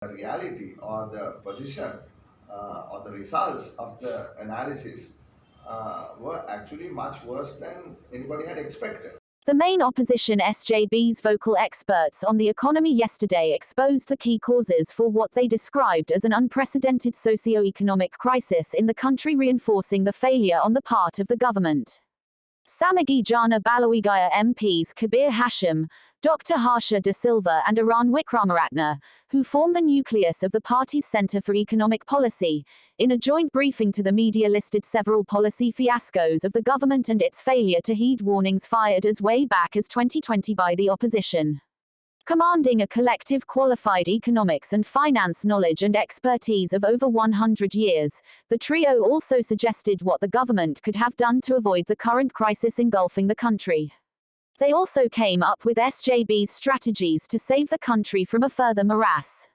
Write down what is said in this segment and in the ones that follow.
The reality or the position or the results of the analysis were actually much worse than anybody had expected. The main opposition SJB's vocal experts on the economy yesterday exposed the key causes for what they described as an unprecedented socio-economic crisis in the country, reinforcing the failure on the part of the government. Samagi Jana Balawegaya MPs Kabir Hashim, Dr. Harsha de Silva and Eran Wickramaratne, who form the nucleus of the party's Centre for Economic Policy, in a joint briefing to the media listed several policy fiascos of the government and its failure to heed warnings fired as way back as 2020 by the opposition. Commanding a collective qualified economics and finance knowledge and expertise of over 100 years, the trio also suggested what the government could have done to avoid the current crisis engulfing the country. They also came up with SJB's strategies to save the country from a further morass.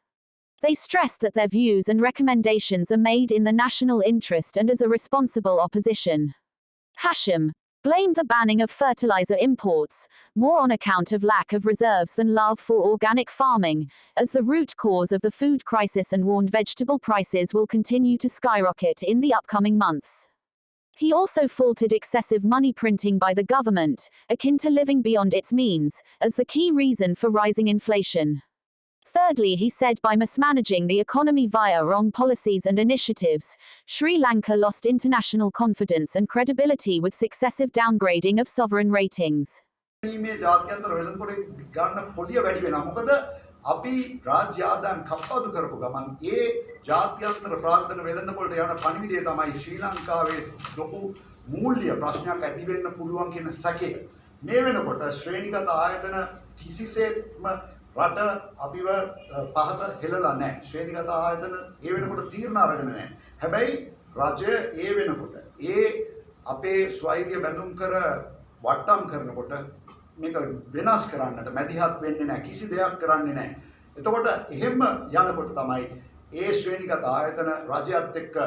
They stressed that their views and recommendations are made in the national interest and as a responsible opposition. Hashim blamed the banning of fertilizer imports, more on account of lack of reserves than love for organic farming, as the root cause of the food crisis, and warned vegetable prices will continue to skyrocket in the upcoming months. He also faulted excessive money printing by the government, akin to living beyond its means, as the key reason for rising inflation. Thirdly, he said by mismanaging the economy via wrong policies and initiatives, Sri Lanka lost international confidence and credibility with successive downgrading of sovereign ratings. අපි රාජ්‍ය ආදායම් කප්පාදු කරපු ගමන් ඒ ජාත්‍යන්තර ප්‍රාර්ථන වෙළඳපොළට යන පණිවිඩය තමයි ශ්‍රී ලංකාවේ ලොකු මූල්‍ය ප්‍රශ්නයක් ඇති වෙන්න පුළුවන් කියන සැකය. මේ වෙනකොට ශ්‍රේණිගත ආයතන කිසිසේත්ම රට අපිව පහත හෙලලා නැහැ. ශ්‍රේණිගත ආයතන ඒ වෙනකොට තීරණ අරගෙන නැහැ. හැබැයි රජය ඒ වෙනකොට ඒ අපේ ස්වෛර්ය බැඳුම් කර වට්ටම් කරනකොට මේක වෙනස් කරන්නට මැදිහත් වෙන්නේ නැහැ, කිසි දෙයක් කරන්නේ නැහැ. එතකොට එහෙම යනකොට තමයි ඒ ශ්‍රේණිගත ආයතන රජයත් එක්ක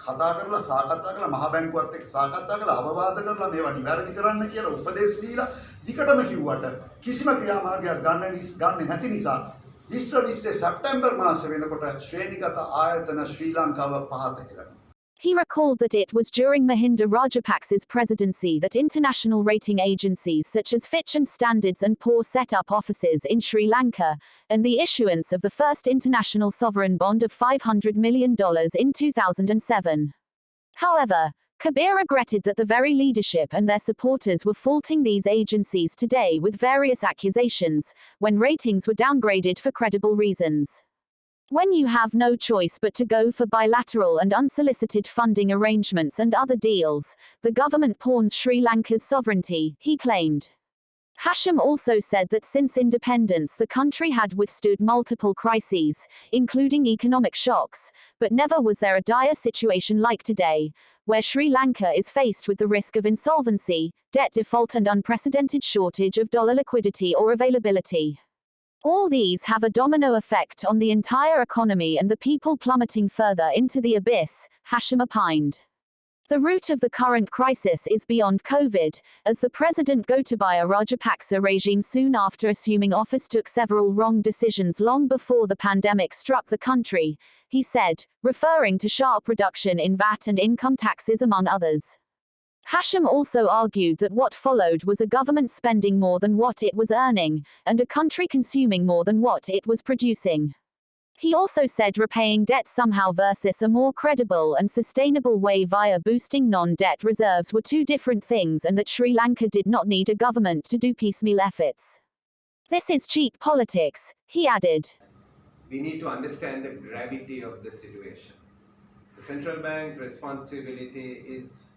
කතා කරලා සාකච්ඡා කරලා මහ බැංකුවත් එක්ක සාකච්ඡා කරලා අවවාද කරලා මේවා නිවැරදි කරන්න කියලා උපදෙස් දීලා දිගටම කිව්වට කිසිම ක්‍රියාමාර්ගයක් ගන්නෙ නැති නිසා 2020 සැප්තැම්බර් මාසෙ වෙනකොට ශ්‍රේණිගත ආයතන ශ්‍රී ලංකාව පහත හෙලනවා. He recalled that it was during Mahinda Rajapaksa's presidency that international rating agencies such as Fitch and Standards and Poor's set up offices in Sri Lanka, and the issuance of the first international sovereign bond of $500 million in 2007. However, Kabir regretted that the very leadership and their supporters were faulting these agencies today with various accusations, when ratings were downgraded for credible reasons. When you have no choice but to go for bilateral and unsolicited funding arrangements and other deals, the government pawns Sri Lanka's sovereignty, he claimed. Hashim also said that since independence the country had withstood multiple crises, including economic shocks, but never was there a dire situation like today, where Sri Lanka is faced with the risk of insolvency, debt default and unprecedented shortage of dollar liquidity or availability. All these have a domino effect on the entire economy and the people plummeting further into the abyss, Hashim opined. The root of the current crisis is beyond COVID, as the President Gotabaya Rajapaksa regime soon after assuming office took several wrong decisions long before the pandemic struck the country, he said, referring to sharp reduction in VAT and income taxes among others. Hashim also argued that what followed was a government spending more than what it was earning, and a country consuming more than what it was producing. He also said repaying debt somehow versus a more credible and sustainable way via boosting non-debt reserves were two different things, and that Sri Lanka did not need a government to do piecemeal efforts. This is cheap politics, he added. We need to understand the gravity of the situation. The central bank's responsibility is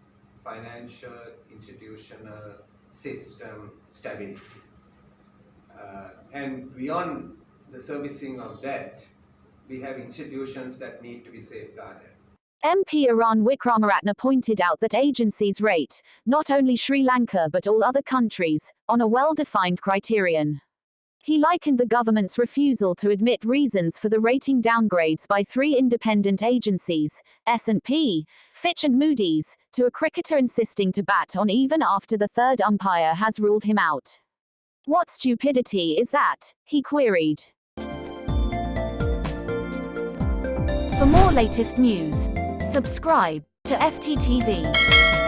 financial, institutional, system stability. And beyond the servicing of debt, we have institutions that need to be safeguarded. MP Eran Wickramaratne pointed out that agencies rate, not only Sri Lanka but all other countries, on a well-defined criterion. He likened the government's refusal to admit reasons for the rating downgrades by three independent agencies, S&P, Fitch and Moody's, to a cricketer insisting to bat on even after the third umpire has ruled him out. What stupidity is that? He queried. For more latest news, subscribe to FTTV.